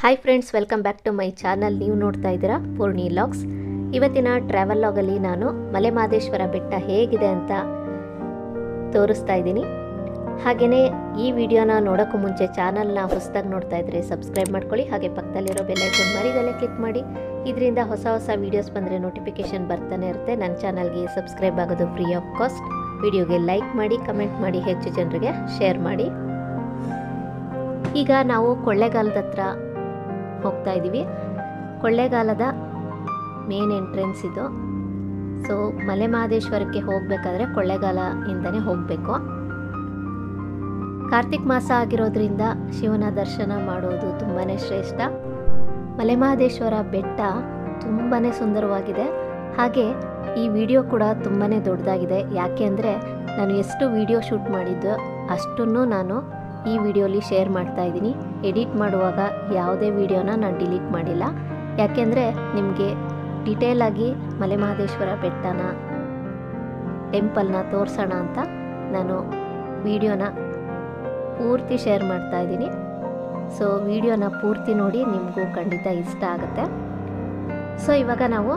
Hi friends, welcome back to my channel. ನೀವು ನೋಡ್ತಾ ಇದ್ದೀರಾ ಪೂರ್ಣಿ ಲಾಗ್ಸ್. ಇವತ್ತಿನ ಟ್ರಾವೆಲ್ ಲಾಗಲ್ಲಿ ನಾನು ಮಲೆಮಹದೇಶ್ವರ ಬೆಟ್ಟ ಹೇಗಿದೆ ಅಂತ ತೋರಿಸ್ತಾ ಇದ್ದೀನಿ. ಹಾಗೆಯೇ ಈ ವಿಡಿಯೋನ ನೋಡೋಕ್ಕೂ ಮುಂಚೆ ಚಾನಲ್ನ ಹೊಸದಾಗಿ ನೋಡ್ತಾ ಇದ್ದರೆ ಸಬ್ಸ್ಕ್ರೈಬ್ ಮಾಡ್ಕೊಳ್ಳಿ. ಹಾಗೆ ಪಕ್ಕದಲ್ಲಿರೋ ಬೆಲ್ ಐಕಾನ್ ಮರಿದಲ್ಲೇ ಕ್ಲಿಕ್ ಮಾಡಿ. ಇದರಿಂದ ಹೊಸ ಹೊಸ ವೀಡಿಯೋಸ್ ಬಂದರೆ ನೋಟಿಫಿಕೇಷನ್ ಬರ್ತಾನೆ ಇರುತ್ತೆ. ನನ್ನ ಚಾನಲ್ಗೆ ಸಬ್ಸ್ಕ್ರೈಬ್ ಆಗೋದು ಫ್ರೀ ಆಫ್ ಕಾಸ್ಟ್. ವಿಡಿಯೋಗೆ ಲೈಕ್ ಮಾಡಿ, ಕಮೆಂಟ್ ಮಾಡಿ, ಹೆಚ್ಚು ಜನರಿಗೆ ಶೇರ್ ಮಾಡಿ. ಈಗ ನಾವು ಕೊಳ್ಳೇಗಾಲದ ಹತ್ರ ಹೋಗ್ತಾ ಇದ್ದೀವಿ. ಕೊಳ್ಳೇಗಾಲದ ಮೇನ್ ಎಂಟ್ರೆನ್ಸ್ ಇದು. ಸೊ ಮಲೆಮಹದೇಶ್ವರಕ್ಕೆ ಹೋಗಬೇಕಾದ್ರೆ ಕೊಳ್ಳೇಗಾಲದಿಂದನೇ ಹೋಗಬೇಕು. ಕಾರ್ತಿಕ್ ಮಾಸ ಆಗಿರೋದ್ರಿಂದ ಶಿವನ ದರ್ಶನ ಮಾಡೋದು ತುಂಬಾ ಶ್ರೇಷ್ಠ. ಮಲೆಮಹದೇಶ್ವರ ಬೆಟ್ಟ ತುಂಬಾ ಸುಂದರವಾಗಿದೆ. ಹಾಗೆ ಈ ವಿಡಿಯೋ ಕೂಡ ತುಂಬಾ ದೊಡ್ಡದಾಗಿದೆ. ಯಾಕೆ ಅಂದರೆ ನಾನು ಎಷ್ಟು ವಿಡಿಯೋ ಶೂಟ್ ಮಾಡಿದ್ದೋ ಅಷ್ಟನ್ನು ನಾನು ಈ ವಿಡಿಯೋಲಿ ಶೇರ್ ಮಾಡ್ತಾ ಇದ್ದೀನಿ. ಎಡಿಟ್ ಮಾಡುವಾಗ ಯಾವುದೇ ವಿಡಿಯೋನ ನಾನು ಡಿಲೀಟ್ ಮಾಡಿಲ್ಲ. ಯಾಕೆಂದರೆ ನಿಮಗೆ ಡೀಟೇಲಾಗಿ ಮಲೆಮಹದೇಶ್ವರ ಬೆಟ್ಟನ ಟೆಂಪಲ್ನ ತೋರಿಸೋಣ ಅಂತ ನಾನು ವಿಡಿಯೋನ ಪೂರ್ತಿ ಶೇರ್ ಮಾಡ್ತಾ ಇದ್ದೀನಿ. ಸೊ ವಿಡಿಯೋನ ಪೂರ್ತಿ ನೋಡಿ, ನಿಮಗೂ ಖಂಡಿತ ಇಷ್ಟ ಆಗುತ್ತೆ. ಸೊ ಇವಾಗ ನಾವು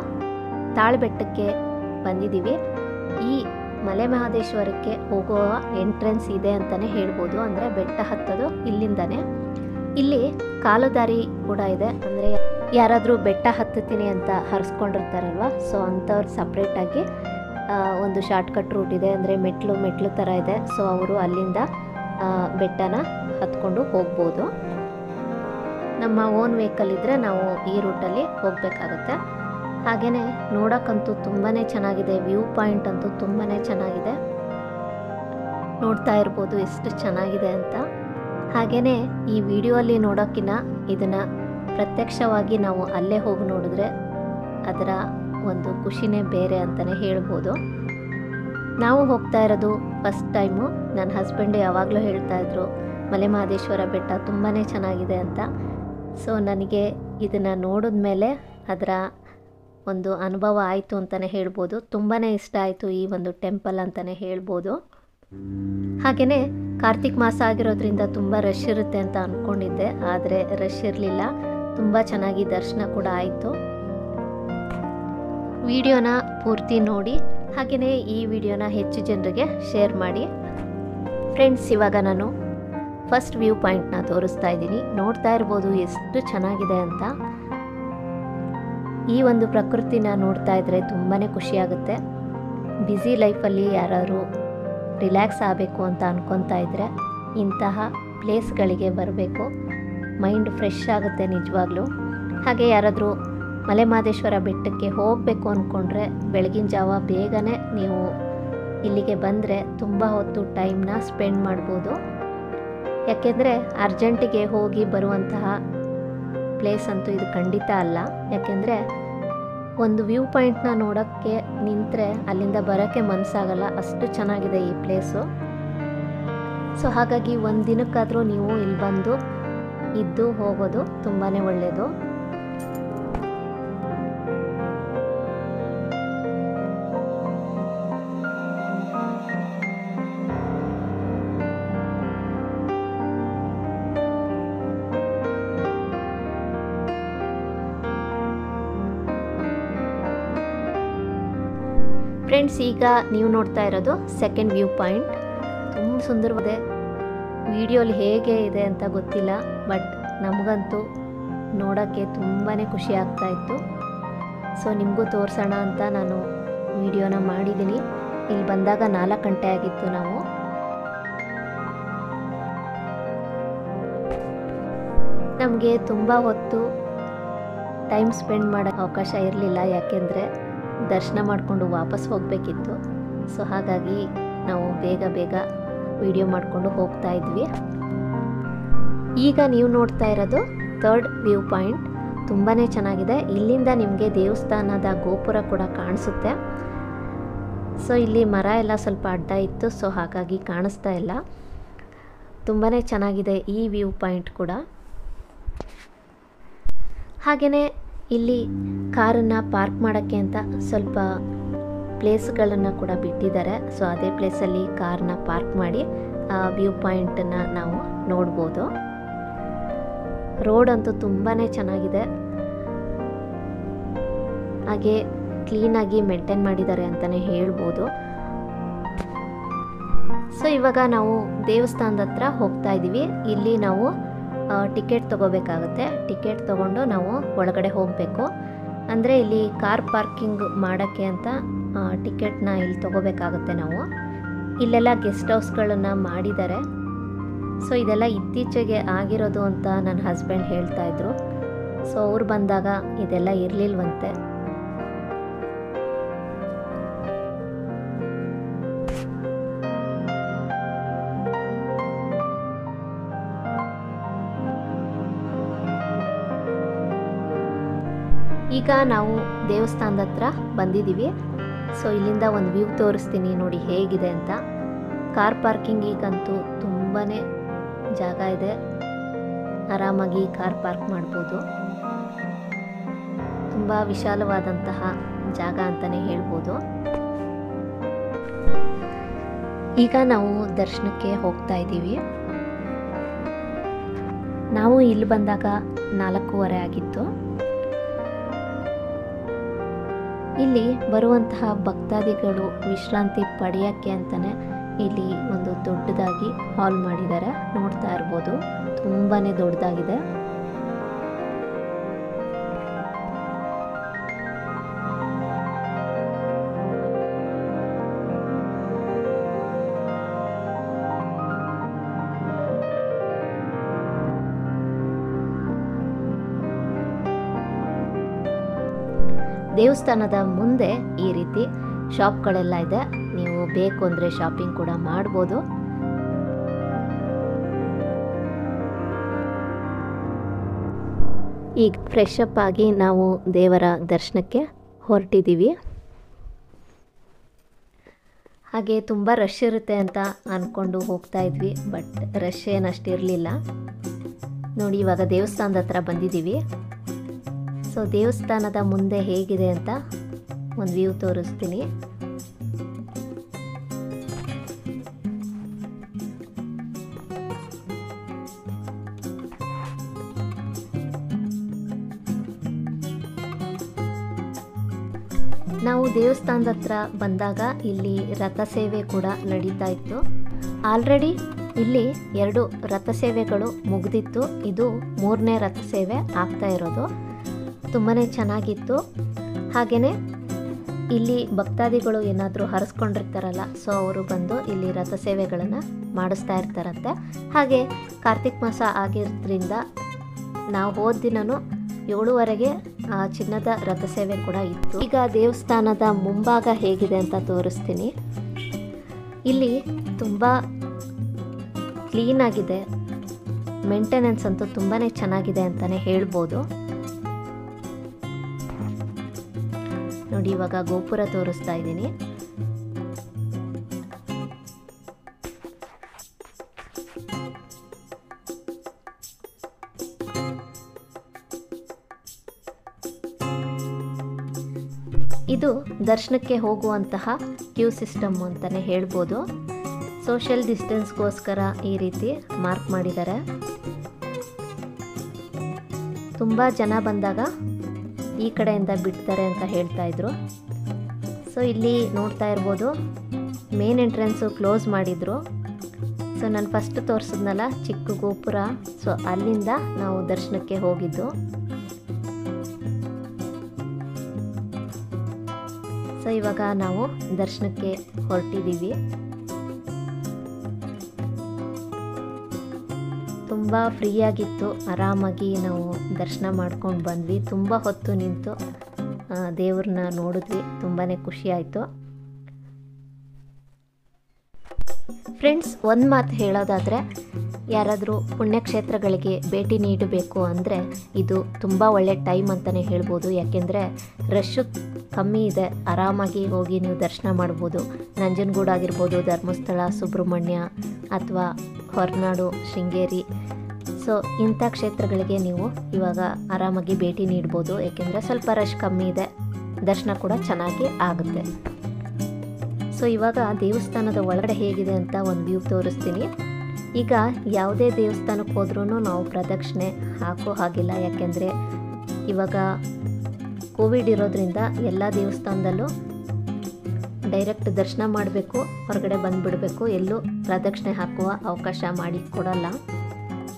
ತಾಳಬೆಟ್ಟಕ್ಕೆ ಬಂದಿದ್ದೀವಿ. ಈ ಮಲೆಮಹದೇಶ್ವರಕ್ಕೆ ಹೋಗುವ ಎಂಟ್ರೆನ್ಸ್ ಇದೆ ಅಂತಲೇ ಹೇಳ್ಬೋದು. ಅಂದರೆ ಬೆಟ್ಟ ಹತ್ತೋದು ಇಲ್ಲಿಂದನೇ. ಇಲ್ಲಿ ಕಾಲುದಾರಿ ಕೂಡ ಇದೆ. ಅಂದರೆ ಯಾರಾದರೂ ಬೆಟ್ಟ ಹತ್ತುತ್ತೀನಿ ಅಂತ ಹರಿಸ್ಕೊಂಡಿರ್ತಾರಲ್ವ, ಸೊ ಅಂಥವ್ರು ಸಪ್ರೇಟಾಗಿ ಒಂದು ಶಾರ್ಟ್ಕಟ್ ರೂಟ್ ಇದೆ. ಅಂದರೆ ಮೆಟ್ಲು ಥರ ಇದೆ. ಸೊ ಅವರು ಅಲ್ಲಿಂದ ಬೆಟ್ಟನ ಹತ್ಕೊಂಡು ಹೋಗ್ಬೋದು. ನಮ್ಮ ಓನ್ ವೆಹಿಕಲ್ ಇದ್ದರೆ ನಾವು ಈ ರೂಟಲ್ಲಿ ಹೋಗಬೇಕಾಗತ್ತೆ. ಹಾಗೆಯೇ ನೋಡೋಕ್ಕಂತೂ ತುಂಬಾ ಚೆನ್ನಾಗಿದೆ. ವ್ಯೂ ಪಾಯಿಂಟ್ ಅಂತೂ ತುಂಬಾ ಚೆನ್ನಾಗಿದೆ. ನೋಡ್ತಾ ಇರ್ಬೋದು ಎಷ್ಟು ಚೆನ್ನಾಗಿದೆ ಅಂತ. ಹಾಗೆಯೇ ಈ ವಿಡಿಯೋಲ್ಲಿ ನೋಡೋಕ್ಕಿಂತ ಇದನ್ನು ಪ್ರತ್ಯಕ್ಷವಾಗಿ ನಾವು ಅಲ್ಲೇ ಹೋಗಿ ನೋಡಿದ್ರೆ ಅದರ ಒಂದು ಖುಷಿನೇ ಬೇರೆ ಅಂತಲೇ ಹೇಳ್ಬೋದು. ನಾವು ಹೋಗ್ತಾ ಇರೋದು ಫಸ್ಟ್ ಟೈಮು. ನನ್ನ ಹಸ್ಬೆಂಡ್ ಯಾವಾಗಲೂ ಹೇಳ್ತಾಯಿದ್ರು ಮಲೆಮಹದೇಶ್ವರ ಬೆಟ್ಟ ತುಂಬಾ ಚೆನ್ನಾಗಿದೆ ಅಂತ. ಸೊ ನನಗೆ ಇದನ್ನು ನೋಡಿದ ಮೇಲೆ ಅದರ ಒಂದು ಅನುಭವ ಆಯಿತು ಅಂತಲೇ ಹೇಳ್ಬೋದು. ತುಂಬಾ ಇಷ್ಟ ಆಯಿತು ಈ ಒಂದು ಟೆಂಪಲ್ ಅಂತಲೇ ಹೇಳ್ಬೋದು. ಹಾಗೆಯೇ ಕಾರ್ತಿಕ್ ಮಾಸ ಆಗಿರೋದ್ರಿಂದ ತುಂಬ ರಶ್ ಇರುತ್ತೆ ಅಂತ ಅಂದ್ಕೊಂಡಿದ್ದೆ, ಆದರೆ ರಶ್ ಇರಲಿಲ್ಲ. ತುಂಬ ಚೆನ್ನಾಗಿ ದರ್ಶನ ಕೂಡ ಆಯಿತು. ವಿಡಿಯೋನ ಪೂರ್ತಿ ನೋಡಿ, ಹಾಗೆಯೇ ಈ ವಿಡಿಯೋನ ಹೆಚ್ಚು ಜನರಿಗೆ ಶೇರ್ ಮಾಡಿ. ಫ್ರೆಂಡ್ಸ್, ಇವಾಗ ನಾನು ಫಸ್ಟ್ ವ್ಯೂ ಪಾಯಿಂಟ್ನ ತೋರಿಸ್ತಾ ಇದ್ದೀನಿ. ನೋಡ್ತಾ ಇರ್ಬೋದು ಎಷ್ಟು ಚೆನ್ನಾಗಿದೆ ಅಂತ. ಈ ಒಂದು ಪ್ರಕೃತಿನ ನೋಡ್ತಾ ಇದ್ದರೆ ತುಂಬಾ ಖುಷಿಯಾಗುತ್ತೆ. ಬ್ಯುಸಿ ಲೈಫಲ್ಲಿ ಯಾರಾದರೂ ರಿಲ್ಯಾಕ್ಸ್ ಆಗಬೇಕು ಅಂತ ಅನ್ಕೊತಾ ಇದ್ದರೆ ಇಂತಹ ಪ್ಲೇಸ್ಗಳಿಗೆ ಬರಬೇಕು. ಮೈಂಡ್ ಫ್ರೆಶ್ ಆಗುತ್ತೆ ನಿಜವಾಗ್ಲೂ. ಹಾಗೆ ಯಾರಾದರೂ ಮಲೆಮಹದೇಶ್ವರ ಬೆಟ್ಟಕ್ಕೆ ಹೋಗಬೇಕು ಅಂದ್ಕೊಂಡ್ರೆ ಬೆಳಗಿನ ಜಾವ ಬೇಗನೆ ನೀವು ಇಲ್ಲಿಗೆ ಬಂದರೆ ತುಂಬ ಹೊತ್ತು ಟೈಮ್ನ ಸ್ಪೆಂಡ್ ಮಾಡ್ಬೋದು. ಯಾಕೆಂದರೆ ಅರ್ಜೆಂಟಿಗೆ ಹೋಗಿ ಬರುವಂತಹ ಪ್ಲೇಸ್ ಅಂತೂ ಇದು ಖಂಡಿತ ಅಲ್ಲ. ಯಾಕೆಂದರೆ ಒಂದು ವ್ಯೂ ಪಾಯಿಂಟ್ನ ನೋಡೋಕ್ಕೆ ನಿಂತರೆ ಅಲ್ಲಿಂದ ಬರೋಕ್ಕೆ ಮನಸ್ಸಾಗಲ್ಲ, ಅಷ್ಟು ಚೆನ್ನಾಗಿದೆ ಈ ಪ್ಲೇಸು. ಸೊ ಹಾಗಾಗಿ ಒಂದು ದಿನಕ್ಕಾದರೂ ನೀವು ಇಲ್ಲಿ ಬಂದು ಇದ್ದು ಹೋಗೋದು ತುಂಬಾ ಒಳ್ಳೆಯದು. ಫ್ರೆಂಡ್ಸ್, ಈಗ ನೀವು ನೋಡ್ತಾ ಇರೋದು ಸೆಕೆಂಡ್ ವ್ಯೂ ಪಾಯಿಂಟ್. ತುಂಬ ಸುಂದರವಾಗಿದೆ. ವಿಡಿಯೋಲಿ ಹೇಗೆ ಇದೆ ಅಂತ ಗೊತ್ತಿಲ್ಲ, ಬಟ್ ನಮಗಂತೂ ನೋಡೋಕ್ಕೆ ತುಂಬಾ ಖುಷಿ ಆಗ್ತಾ ಇತ್ತು. ಸೊ ನಿಮಗೂ ತೋರಿಸೋಣ ಅಂತ ನಾನು ವಿಡಿಯೋನ ಮಾಡಿದ್ದೀನಿ. ಇಲ್ಲಿ ಬಂದಾಗ 4 ಗಂಟೆ ಆಗಿತ್ತು. ನಾವು ನಮಗೆ ತುಂಬ ಹೊತ್ತು ಟೈಮ್ ಸ್ಪೆಂಡ್ ಮಾಡೋ ಅವಕಾಶ ಇರಲಿಲ್ಲ. ಯಾಕೆಂದರೆ ದರ್ಶನ ಮಾಡಿಕೊಂಡು ವಾಪಸ್ ಹೋಗಬೇಕಿತ್ತು. ಸೊ ಹಾಗಾಗಿ ನಾವು ಬೇಗ ವಿಡಿಯೋ ಮಾಡಿಕೊಂಡು ಹೋಗ್ತಾ ಇದ್ವಿ. ಈಗ ನೀವು ನೋಡ್ತಾ ಇರೋದು ಥರ್ಡ್ ವ್ಯೂ ಪಾಯಿಂಟ್. ತುಂಬಾ ಚೆನ್ನಾಗಿದೆ. ಇಲ್ಲಿಂದ ನಿಮಗೆ ದೇವಸ್ಥಾನದ ಗೋಪುರ ಕೂಡ ಕಾಣಿಸುತ್ತೆ. ಸೊ ಇಲ್ಲಿ ಮರ ಎಲ್ಲ ಸ್ವಲ್ಪ ಅಡ್ಡ ಇತ್ತು, ಸೊ ಹಾಗಾಗಿ ಕಾಣಿಸ್ತಾ ಇಲ್ಲ. ತುಂಬಾ ಚೆನ್ನಾಗಿದೆ ಈ ವ್ಯೂ ಪಾಯಿಂಟ್ ಕೂಡ. ಹಾಗೆಯೇ ಇಲ್ಲಿ ಕಾರನ್ನು ಪಾರ್ಕ್ ಮಾಡೋಕ್ಕೆ ಅಂತ ಸ್ವಲ್ಪ ಪ್ಲೇಸ್ಗಳನ್ನು ಕೂಡ ಬಿಟ್ಟಿದ್ದಾರೆ. ಸೊ ಅದೇ ಪ್ಲೇಸಲ್ಲಿ ಕಾರನ್ನ ಪಾರ್ಕ್ ಮಾಡಿ ವ್ಯೂ ಪಾಯಿಂಟನ್ನು ನಾವು ನೋಡ್ಬೋದು. ರೋಡ್ ಅಂತೂ ತುಂಬಾ ಚೆನ್ನಾಗಿದೆ, ಹಾಗೆ ಕ್ಲೀನಾಗಿ ಮೇಂಟೈನ್ ಮಾಡಿದ್ದಾರೆ ಅಂತಲೇ ಹೇಳ್ಬೋದು. ಸೊ ಇವಾಗ ನಾವು ದೇವಸ್ಥಾನದ ಹತ್ರ ಹೋಗ್ತಾ ಇದ್ದೀವಿ. ಇಲ್ಲಿ ನಾವು ಟಿಕೆಟ್ ತೊಗೋಬೇಕಾಗುತ್ತೆ. ಟಿಕೆಟ್ ತೊಗೊಂಡು ನಾವು ಒಳಗಡೆ ಹೋಗಬೇಕು. ಅಂದರೆ ಇಲ್ಲಿ ಕಾರ್ ಪಾರ್ಕಿಂಗ್ ಮಾಡೋಕ್ಕೆ ಅಂತ ಟಿಕೆಟ್ನ ಇಲ್ಲಿ ತೊಗೋಬೇಕಾಗುತ್ತೆ ನಾವು. ಇಲ್ಲೆಲ್ಲ ಗೆಸ್ಟ್ ಹೌಸ್ಗಳನ್ನು ಮಾಡಿದ್ದಾರೆ. ಸೊ ಇದೆಲ್ಲ ಇತ್ತೀಚೆಗೆ ಆಗಿರೋದು ಅಂತ ನನ್ನ ಹಸ್ಬೆಂಡ್ ಹೇಳ್ತಾಯಿದ್ರು. ಸೊ ಅವ್ರು ಬಂದಾಗ ಇದೆಲ್ಲ ಇರಲಿಲ್ವಂತೆ. ಈಗ ನಾವು ದೇವಸ್ಥಾನದ ಹತ್ರ ಬಂದಿದ್ದೀವಿ. ಸೊ ಇಲ್ಲಿಂದ ಒಂದು ವ್ಯೂ ತೋರಿಸ್ತೀನಿ ನೋಡಿ ಹೇಗಿದೆ ಅಂತ. ಕಾರ್ ಪಾರ್ಕಿಂಗಿಗಂತೂ ತುಂಬಾ ಜಾಗ ಇದೆ, ಆರಾಮಾಗಿ ಕಾರ್ ಪಾರ್ಕ್ ಮಾಡ್ಬೋದು. ತುಂಬ ವಿಶಾಲವಾದಂತಹ ಜಾಗ ಅಂತಲೇ ಹೇಳ್ಬೋದು. ಈಗ ನಾವು ದರ್ಶನಕ್ಕೆ ಹೋಗ್ತಾ ಇದ್ದೀವಿ. ನಾವು ಇಲ್ಲಿ ಬಂದಾಗ 4:15 ಆಗಿತ್ತು. ಇಲ್ಲಿ ಬರುವಂತಹ ಭಕ್ತಾದಿಗಳು ವಿಶ್ರಾಂತಿ ಪಡೆಯೋಕ್ಕೆ ಅಂತಲೇ ಇಲ್ಲಿ ಒಂದು ದೊಡ್ಡದಾಗಿ ಹಾಲ್ ಮಾಡಿದ್ದಾರೆ. ನೋಡ್ತಾ ಇರ್ಬೋದು, ತುಂಬಾ ದೊಡ್ಡದಾಗಿದೆ. ದೇವಸ್ಥಾನದ ಮುಂದೆ ಈ ರೀತಿ ಶಾಪ್ಗಳೆಲ್ಲ ಇದೆ. ನೀವು ಬೇಕು ಅಂದರೆ ಶಾಪಿಂಗ್ ಕೂಡ ಮಾಡ್ಬೋದು. ಈಗ ಫ್ರೆಶ್ ಅಪ್ ಆಗಿ ನಾವು ದೇವರ ದರ್ಶನಕ್ಕೆ ಹೊರಟಿದ್ದೀವಿ. ಹಾಗೆ ತುಂಬ ರಶ್ ಇರುತ್ತೆ ಅಂತ ಅಂದ್ಕೊಂಡು ಹೋಗ್ತಾ ಇದ್ವಿ, ಬಟ್ ರಶ್ ಏನಷ್ಟು ಇರಲಿಲ್ಲ. ನೋಡಿ ಇವಾಗ ದೇವಸ್ಥಾನದ ಹತ್ರ ಬಂದಿದ್ದೀವಿ. ಸೊ ದೇವಸ್ಥಾನದ ಮುಂದೆ ಹೇಗಿದೆ ಅಂತ ಒಂದು ವ್ಯೂ ತೋರಿಸ್ತೀನಿ. ನಾವು ದೇವಸ್ಥಾನದ ಹತ್ರ ಬಂದಾಗ ಇಲ್ಲಿ ರಥಸೇವೆ ಕೂಡ ನಡೀತಾ ಇತ್ತು. ಆಲ್ರೆಡಿ ಇಲ್ಲಿ 2 ರಥಸೇವೆಗಳು ಮುಗಿದಿತ್ತು. ಇದು 3ನೇ ರಥಸೇವೆ ಆಗ್ತಾ ಇರೋದು. ತುಂಬಾ ಚೆನ್ನಾಗಿತ್ತು. ಹಾಗೆಯೇ ಇಲ್ಲಿ ಭಕ್ತಾದಿಗಳು ಏನಾದರೂ ಹರಿಸ್ಕೊಂಡಿರ್ತಾರಲ್ಲ, ಸೊ ಅವರು ಬಂದು ಇಲ್ಲಿ ರಥಸೇವೆಗಳನ್ನು ಮಾಡಿಸ್ತಾ ಇರ್ತಾರಂತೆ. ಹಾಗೆ ಕಾರ್ತಿಕ್ ಮಾಸ ಆಗಿರೋದ್ರಿಂದ ನಾವು ಹೋದ ದಿನವೂ 7:15ಗೆ ಚಿನ್ನದ ರಥಸೇವೆ ಕೂಡ ಇತ್ತು. ಈಗ ದೇವಸ್ಥಾನದ ಮುಂಭಾಗ ಹೇಗಿದೆ ಅಂತ ತೋರಿಸ್ತೀನಿ. ಇಲ್ಲಿ ತುಂಬ ಕ್ಲೀನಾಗಿದೆ, ಮೇಂಟೆನೆನ್ಸ್ ಅಂತೂ ತುಂಬಾ ಚೆನ್ನಾಗಿದೆ ಅಂತಲೇ ಹೇಳ್ಬೋದು. ನೋಡಿ ಇವಾಗ ಗೋಪುರ ತೋರಿಸ್ತಾ ಇದ್ದೀನಿ. ಇದು ದರ್ಶನಕ್ಕೆ ಹೋಗುವಂತಹ ಕ್ಯೂ ಸಿಸ್ಟಮ್ ಅಂತಲೇ ಹೇಳ್ಬೋದು. ಸೋಷಿಯಲ್ ಡಿಸ್ಟೆನ್ಸ್ಗೋಸ್ಕರ ಈ ರೀತಿ ಮಾರ್ಕ್ ಮಾಡಿದ್ದಾರೆ. ತುಂಬ ಜನ ಬಂದಾಗ ಈ ಕಡೆಯಿಂದ ಬಿಡ್ತಾರೆ ಅಂತ ಹೇಳ್ತಾ ಇದ್ರು. ಸೊ ಇಲ್ಲಿ ನೋಡ್ತಾ ಇರ್ಬೋದು, ಮೇನ್ ಎಂಟ್ರೆನ್ಸು ಕ್ಲೋಸ್ ಮಾಡಿದ್ರು. ಸೊ ನಾನು ಫಸ್ಟ್ ತೋರಿಸಿದ್ನಲ್ಲ ಚಿಕ್ಕ ಗೋಪುರ, ಸೊ ಅಲ್ಲಿಂದ ನಾವು ದರ್ಶನಕ್ಕೆ ಹೋಗಿದ್ದು. ಸೊ ಇವಾಗ ನಾವು ದರ್ಶನಕ್ಕೆ ಹೊರಟಿದ್ದೀವಿ. ತುಂಬ ಫ್ರೀಯಾಗಿತ್ತು, ಆರಾಮಾಗಿ ನಾವು ದರ್ಶನ ಮಾಡ್ಕೊಂಡು ಬಂದ್ವಿ. ತುಂಬ ಹೊತ್ತು ನಿಂತು ದೇವ್ರನ್ನ ನೋಡಿದ್ವಿ, ತುಂಬಾ ಖುಷಿ ಆಯಿತು. ಫ್ರೆಂಡ್ಸ್, ಒಂದು ಮಾತು ಹೇಳೋದಾದರೆ, ಯಾರಾದರೂ ಪುಣ್ಯಕ್ಷೇತ್ರಗಳಿಗೆ ಭೇಟಿ ನೀಡಬೇಕು ಅಂದರೆ ಇದು ತುಂಬ ಒಳ್ಳೆ ಟೈಮ್ ಅಂತಲೇ ಹೇಳ್ಬೋದು. ಯಾಕೆಂದರೆ ರಶ್ಶು ಕಮ್ಮಿ ಇದೆ, ಆರಾಮಾಗಿ ಹೋಗಿ ನೀವು ದರ್ಶನ ಮಾಡ್ಬೋದು. ನಂಜನಗೂಡು ಆಗಿರ್ಬೋದು, ಧರ್ಮಸ್ಥಳ, ಸುಬ್ರಹ್ಮಣ್ಯ ಅಥವಾ ಹೊರನಾಡು, ಶೃಂಗೇರಿ, ಸೊ ಇಂಥ ಕ್ಷೇತ್ರಗಳಿಗೆ ನೀವು ಇವಾಗ ಆರಾಮಾಗಿ ಭೇಟಿ ನೀಡ್ಬೋದು. ಏಕೆಂದರೆ ಸ್ವಲ್ಪ ರಶ್ ಕಮ್ಮಿ ಇದೆ, ದರ್ಶನ ಕೂಡ ಚೆನ್ನಾಗಿ ಆಗುತ್ತೆ. ಸೊ ಇವಾಗ ದೇವಸ್ಥಾನದ ಒಳಗಡೆ ಹೇಗಿದೆ ಅಂತ ಒಂದು ವ್ಯೂ ತೋರಿಸ್ತೀನಿ. ಈಗ ಯಾವುದೇ ದೇವಸ್ಥಾನಕ್ಕೆ ಹೋದ್ರೂ ನಾವು ಪ್ರದಕ್ಷಿಣೆ ಹಾಕೋ ಹಾಗಿಲ್ಲ, ಯಾಕೆಂದರೆ ಇವಾಗ ಕೋವಿಡ್ ಇರೋದ್ರಿಂದ ಎಲ್ಲ ದೇವಸ್ಥಾನದಲ್ಲೂ ಡೈರೆಕ್ಟ್ ದರ್ಶನ ಮಾಡಬೇಕು, ಹೊರಗಡೆ ಬಂದುಬಿಡಬೇಕು, ಎಲ್ಲೂ ಪ್ರದಕ್ಷಿಣೆ ಹಾಕುವ ಅವಕಾಶ ಮಾಡಿ ಕೊಡಲ್ಲ.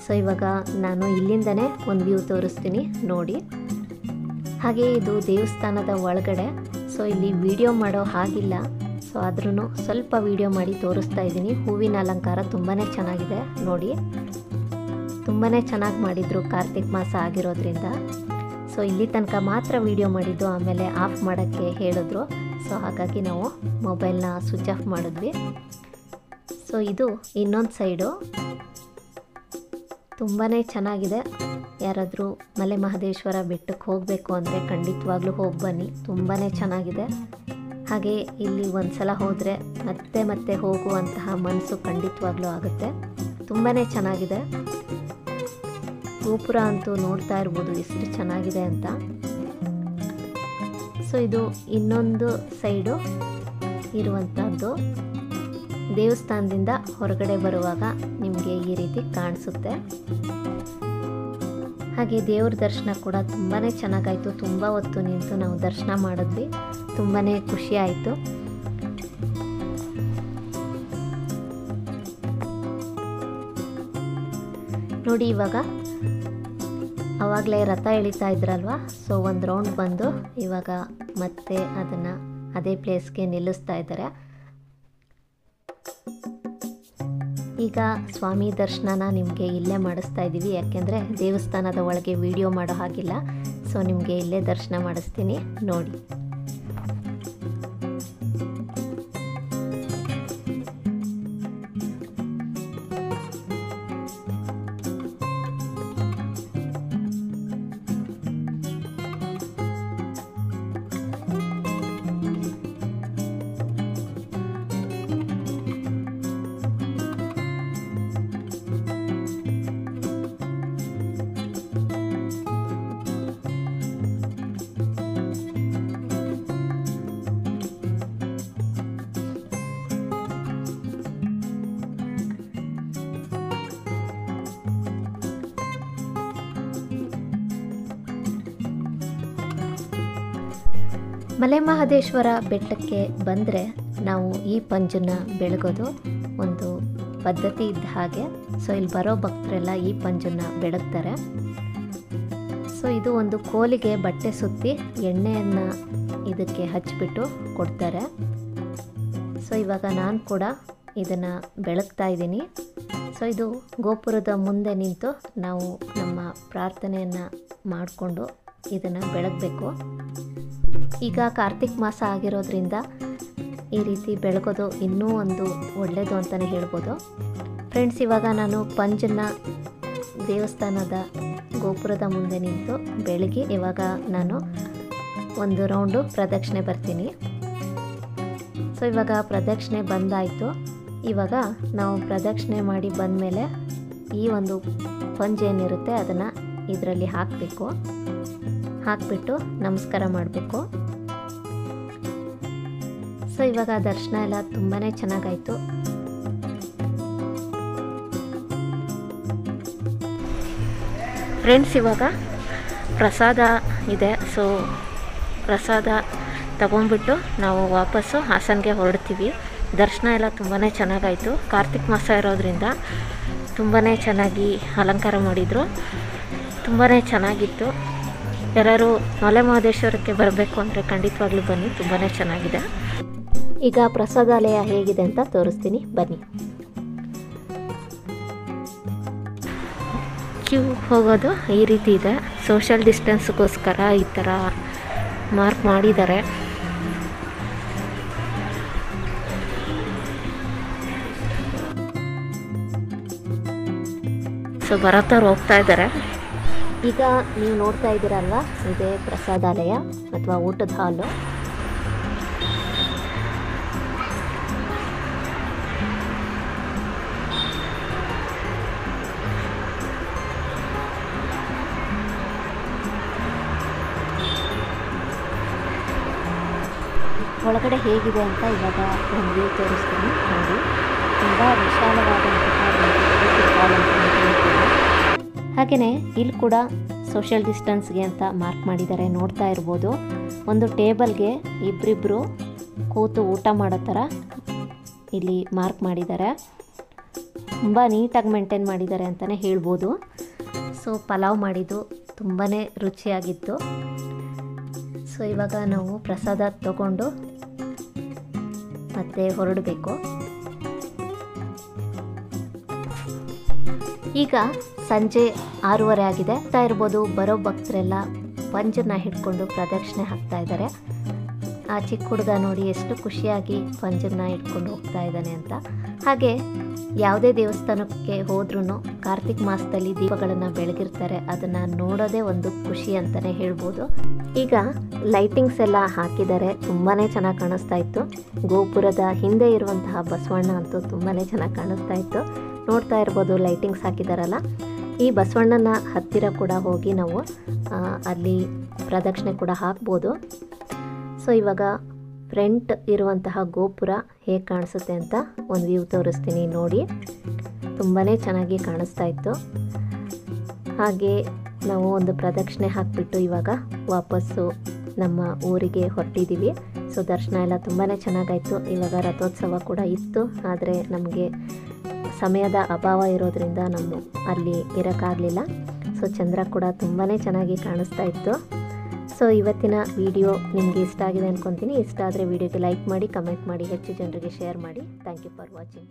ಸೊ ಇವಾಗ ನಾನು ಇಲ್ಲಿಂದನೇ ಒಂದು ವ್ಯೂ ತೋರಿಸ್ತೀನಿ ನೋಡಿ. ಹಾಗೆ ಇದು ದೇವಸ್ಥಾನದ ಒಳಗಡೆ, ಸೊ ಇಲ್ಲಿ ವಿಡಿಯೋ ಮಾಡೋ ಹಾಗಿಲ್ಲ, ಸೊ ಆದ್ರೂ ಸ್ವಲ್ಪ ವಿಡಿಯೋ ಮಾಡಿ ತೋರಿಸ್ತಾ ಇದ್ದೀನಿ. ಹೂವಿನ ಅಲಂಕಾರ ತುಂಬಾ ಚೆನ್ನಾಗಿದೆ ನೋಡಿ, ತುಂಬಾ ಚೆನ್ನಾಗಿ ಮಾಡಿದರು ಕಾರ್ತಿಕ್ ಮಾಸ ಆಗಿರೋದ್ರಿಂದ. ಸೊ ಇಲ್ಲಿ ತನಕ ಮಾತ್ರ ವಿಡಿಯೋ ಮಾಡಿದ್ದು, ಆಮೇಲೆ ಆಫ್ ಮಾಡೋಕ್ಕೆ ಹೇಳಿದ್ರು. ಸೊ ಹಾಗಾಗಿ ನಾವು ಮೊಬೈಲ್ನ ಸ್ವಿಚ್ ಆಫ್ ಮಾಡಿದ್ವಿ. ಸೊ ಇದು ಇನ್ನೊಂದು ಸೈಡು ತುಂಬಾ ಚೆನ್ನಾಗಿದೆ. ಯಾರಾದರೂ ಮಲೆ ಮಹದೇಶ್ವರ ಬೆಟ್ಟಕ್ಕೆ ಹೋಗಬೇಕು ಅಂದರೆ ಖಂಡಿತವಾಗ್ಲೂ ಹೋಗಿ ಬನ್ನಿ, ತುಂಬಾ ಚೆನ್ನಾಗಿದೆ. ಹಾಗೆ ಇಲ್ಲಿ ಒಂದು ಸಲ ಹೋದರೆ ಮತ್ತೆ ಮತ್ತೆ ಹೋಗುವಂತಹ ಮನಸ್ಸು ಖಂಡಿತವಾಗ್ಲೂ ಆಗುತ್ತೆ, ತುಂಬಾ ಚೆನ್ನಾಗಿದೆ. ಗೋಪುರ ಅಂತೂ ನೋಡ್ತಾ ಇರ್ಬೋದು ಎಷ್ಟು ಚೆನ್ನಾಗಿದೆ ಅಂತ. ಸೊ ಇದು ಇನ್ನೊಂದು ಸೈಡು ಇರುವಂಥದ್ದು. ದೇವಸ್ಥಾನದಿಂದ ಹೊರಗಡೆ ಬರುವಾಗ ನಿಮಗೆ ಈ ರೀತಿ ಕಾಣಿಸುತ್ತೆ. ಹಾಗೆ ದೇವ್ರ ದರ್ಶನ ಕೂಡ ತುಂಬಾ ಚೆನ್ನಾಗಾಯಿತು. ತುಂಬ ಹೊತ್ತು ನಿಂತು ನಾವು ದರ್ಶನ ಮಾಡಿದ್ವಿ, ತುಂಬಾ ಖುಷಿ ಆಯಿತು. ನೋಡಿ ಇವಾಗ ಆವಾಗಲೇ ರಥ ಎಳಿತಾ ಇದ್ರಲ್ವ, ಸೊ ಒಂದು ರೌಂಡ್ ಬಂದು ಇವಾಗ ಮತ್ತೆ ಅದನ್ನು ಅದೇ ಪ್ಲೇಸ್ಗೆ ನಿಲ್ಲಿಸ್ತಾ ಇದ್ದಾರೆ. ಈಗ ಸ್ವಾಮಿ ದರ್ಶನನ ನಿಮಗೆ ಇಲ್ಲೇ ಮಾಡಿಸ್ತಾ ಇದ್ದೀವಿ, ಯಾಕೆಂದರೆ ದೇವಸ್ಥಾನದ ಒಳಗೆ ವಿಡಿಯೋ ಮಾಡೋ ಹಾಗಿಲ್ಲ. ಸೊ ನಿಮಗೆ ಇಲ್ಲೇ ದರ್ಶನ ಮಾಡಿಸ್ತೀನಿ ನೋಡಿ. ಮಲೆ ಮಹದೇಶ್ವರ ಬೆಟ್ಟಕ್ಕೆ ಬಂದರೆ ನಾವು ಈ ಪಂಜನ್ನು ಬೆಳಗೋದು ಒಂದು ಪದ್ಧತಿ ಇದ್ದ ಹಾಗೆ. ಸೊ ಇಲ್ಲಿ ಬರೋ ಭಕ್ತರೆಲ್ಲ ಈ ಪಂಜನ್ನು ಬೆಳಗ್ತಾರೆ. ಸೊ ಇದು ಒಂದು ಕೋಲಿಗೆ ಬಟ್ಟೆ ಸುತ್ತಿ ಎಣ್ಣೆಯನ್ನು ಇದಕ್ಕೆ ಹಚ್ಚಿಬಿಟ್ಟು ಕೊಡ್ತಾರೆ. ಸೊ ಇವಾಗ ನಾನು ಕೂಡ ಇದನ್ನು ಬೆಳಗ್ತಾ ಇದ್ದೀನಿ. ಸೊ ಇದು ಗೋಪುರದ ಮುಂದೆ ನಿಂತು ನಾವು ನಮ್ಮ ಪ್ರಾರ್ಥನೆಯನ್ನು ಮಾಡಿಕೊಂಡು ಇದನ್ನು ಬೆಳಗಬೇಕು. ಈಗ ಕಾರ್ತಿಕ್ ಮಾಸ ಆಗಿರೋದ್ರಿಂದ ಈ ರೀತಿ ಬೆಳಗೋದು ಇನ್ನೂ ಒಂದು ಒಳ್ಳೆಯದು ಅಂತಲೇ ಹೇಳ್ಬೋದು. ಫ್ರೆಂಡ್ಸ್, ಇವಾಗ ನಾನು ಪಂಜನ್ನು ದೇವಸ್ಥಾನದ ಗೋಪುರದ ಮುಂದೆ ನಿಂತು ಬೆಳಗಿ ಇವಾಗ ನಾನು ಒಂದು ರೌಂಡು ಪ್ರದಕ್ಷಿಣೆ ಬರ್ತೀನಿ. ಸೊ ಇವಾಗ ಪ್ರದಕ್ಷಿಣೆ ಬಂದಾಯಿತು. ಇವಾಗ ನಾವು ಪ್ರದಕ್ಷಿಣೆ ಮಾಡಿ ಬಂದಮೇಲೆ ಈ ಒಂದು ಪಂಜ್ ಏನಿರುತ್ತೆ ಅದನ್ನು ಇದರಲ್ಲಿ ಹಾಕಿಬಿಟ್ಟು ನಮಸ್ಕಾರ ಮಾಡಬೇಕು. ಸೊ ಇವಾಗ ದರ್ಶನ ಎಲ್ಲ ತುಂಬಾ ಚೆನ್ನಾಗಾಯಿತು. ಫ್ರೆಂಡ್ಸ್, ಇವಾಗ ಪ್ರಸಾದ ಇದೆ. ಸೊ ಪ್ರಸಾದ ತಗೊಂಡ್ಬಿಟ್ಟು ನಾವು ವಾಪಸ್ಸು ಹಾಸನ್ಗೆ ಹೊರಡ್ತೀವಿ. ದರ್ಶನ ಎಲ್ಲ ತುಂಬಾ ಚೆನ್ನಾಗಾಯಿತು. ಕಾರ್ತಿಕ್ ಮಾಸ ಇರೋದ್ರಿಂದ ತುಂಬಾ ಚೆನ್ನಾಗಿ ಅಲಂಕಾರ ಮಾಡಿದರು, ತುಂಬಾ ಚೆನ್ನಾಗಿತ್ತು. ಯಾರು ಮಲೆ ಮಹದೇಶ್ವರಕ್ಕೆ ಬರಬೇಕು ಅಂದರೆ ಖಂಡಿತವಾಗ್ಲೂ ಬನ್ನಿ, ತುಂಬಾ ಚೆನ್ನಾಗಿದೆ. ಈಗ ಪ್ರಸಾದಾಲಯ ಹೇಗಿದೆ ಅಂತ ತೋರಿಸ್ತೀನಿ ಬನ್ನಿ. ಕ್ಯೂ ಹೋಗೋದು ಈ ರೀತಿ ಇದೆ. ಸೋಷಿಯಲ್ ಡಿಸ್ಟೆನ್ಸ್ಗೋಸ್ಕರ ಈ ಥರ ಮಾರ್ಕ್ ಮಾಡಿದ್ದಾರೆ. ಸೊ ಬರೋತ್ತವ್ರು ಹೋಗ್ತಾ ಇದ್ದಾರೆ. ಈಗ ನೀವು ನೋಡ್ತಾ ಇದ್ದೀರಲ್ವ, ಇದೇ ಪ್ರಸಾದಾಲಯ ಅಥವಾ ಊಟದ ಹಾಲು. ಒಳಗಡೆ ಹೇಗಿದೆ ಅಂತ ಇವಾಗ ಒಂದು ವ್ಯೂ ತೋರಿಸ್ತೀನಿ ನೋಡಿ. ತುಂಬ ವಿಶಾಲವಾದಂತಹ ಹಾಲ್ ಅಂತ ಹೇಳ್ಬೋದು. ಹಾಗೆಯೇ ಇಲ್ಲಿ ಕೂಡ ಸೋಷಿಯಲ್ ಡಿಸ್ಟೆನ್ಸ್ಗೆ ಅಂತ ಮಾರ್ಕ್ ಮಾಡಿದ್ದಾರೆ, ನೋಡ್ತಾ ಇರ್ಬೋದು. ಒಂದು ಟೇಬಲ್ಗೆ ಇಬ್ಬರಿಬ್ಬರು ಕೂತು ಊಟ ಮಾಡೋ ಥರ ಇಲ್ಲಿ ಮಾರ್ಕ್ ಮಾಡಿದ್ದಾರೆ. ತುಂಬ ನೀಟಾಗಿ ಮೇಂಟೈನ್ ಮಾಡಿದ್ದಾರೆ ಅಂತಲೇ ಹೇಳ್ಬೋದು. ಸೊ ಪಲಾವ್ ಮಾಡಿದ್ದು ತುಂಬಾ ರುಚಿಯಾಗಿತ್ತು. ಸೊ ಇವಾಗ ನಾವು ಪ್ರಸಾದ ತಗೊಂಡು ಮತ್ತೆ ಹೊರಡಬೇಕು. ಈಗ ಸಂಜೆ 6:30 ಆಗಿದೆ. ಆಗ್ತಾ ಇರ್ಬೋದು, ಬರೋ ಭಕ್ತರೆಲ್ಲ ಪಂಜನ್ನ ಹಿಡ್ಕೊಂಡು ಪ್ರದಕ್ಷಿಣೆ ಹಾಕ್ತಾ ಇದ್ದಾರೆ. ಆ ಚಿಕ್ಕ ಹುಡುಗ ನೋಡಿ ಎಷ್ಟು ಖುಷಿಯಾಗಿ ಪಂಜನ್ನ ಹಿಡ್ಕೊಂಡು ಹೋಗ್ತಾ ಇದ್ದಾನೆ ಅಂತ. ಹಾಗೆ ಯಾವುದೇ ದೇವಸ್ಥಾನಕ್ಕೆ ಹೋದ್ರೂ ಕಾರ್ತಿಕ್ ಮಾಸದಲ್ಲಿ ದೀಪಗಳನ್ನು ಬೆಳಗಿರ್ತಾರೆ, ಅದನ್ನು ನೋಡೋದೇ ಒಂದು ಖುಷಿ ಅಂತಲೇ ಹೇಳ್ಬೋದು. ಈಗ ಲೈಟಿಂಗ್ಸ್ ಎಲ್ಲ ಹಾಕಿದ್ದಾರೆ, ತುಂಬಾ ಚೆನ್ನಾಗಿ ಕಾಣಿಸ್ತಾ ಇತ್ತು. ಗೋಪುರದ ಹಿಂದೆ ಇರುವಂತಹ ಬಸವಣ್ಣ ಅಂತೂ ತುಂಬಾ ಚೆನ್ನಾಗಿ ಕಾಣಿಸ್ತಾ ಇತ್ತು. ನೋಡ್ತಾ ಇರ್ಬೋದು ಲೈಟಿಂಗ್ಸ್ ಹಾಕಿದಾರಲ್ಲ. ಈ ಬಸವಣ್ಣನ ಹತ್ತಿರ ಕೂಡ ಹೋಗಿ ನಾವು ಅಲ್ಲಿ ಪ್ರದಕ್ಷಿಣೆ ಕೂಡ ಹಾಕ್ಬೋದು. ಸೊ ಇವಾಗ ಫ್ರಂಟ್ ಇರುವಂತಹ ಗೋಪುರ ಹೇಗೆ ಕಾಣಿಸುತ್ತೆ ಅಂತ ಒಂದು ವ್ಯೂ ತೋರಿಸ್ತೀನಿ ನೋಡಿ. ತುಂಬಾ ಚೆನ್ನಾಗಿ ಕಾಣಿಸ್ತಾ ಇತ್ತು. ಹಾಗೆ ನಾವು ಒಂದು ಪ್ರದಕ್ಷಿಣೆ ಹಾಕಿಬಿಟ್ಟು ಇವಾಗ ವಾಪಸ್ಸು ನಮ್ಮ ಊರಿಗೆ ಹೊರಟಿದ್ದೀವಿ. ಸೊ ದರ್ಶನ ಎಲ್ಲ ತುಂಬಾ ಚೆನ್ನಾಗಾಯಿತು. ಇವಾಗ ರಥೋತ್ಸವ ಕೂಡ ಇತ್ತು, ಆದರೆ ನಮಗೆ ಸಮಯದ ಅಭಾವ ಇರೋದ್ರಿಂದ ನಮ್ಮ ಅಲ್ಲಿ ಇರೋಕ್ಕಾಗಲಿಲ್ಲ. ಸೊ ಚಂದ್ರ ಕೂಡ ತುಂಬಾ ಚೆನ್ನಾಗಿ ಕಾಣಿಸ್ತಾ ಇತ್ತು. ಸೊ ಇವತ್ತಿನ ವಿಡಿಯೋ ನಿಮಗೆ ಇಷ್ಟ ಆಗಿದೆ ಅಂದ್ಕೊತೀನಿ. ಇಷ್ಟ ಆದರೆ ವಿಡಿಯೋಗೆ ಲೈಕ್ ಮಾಡಿ, ಕಮೆಂಟ್ ಮಾಡಿ, ಹೆಚ್ಚು ಜನರಿಗೆ ಶೇರ್ ಮಾಡಿ. Thank you for watching.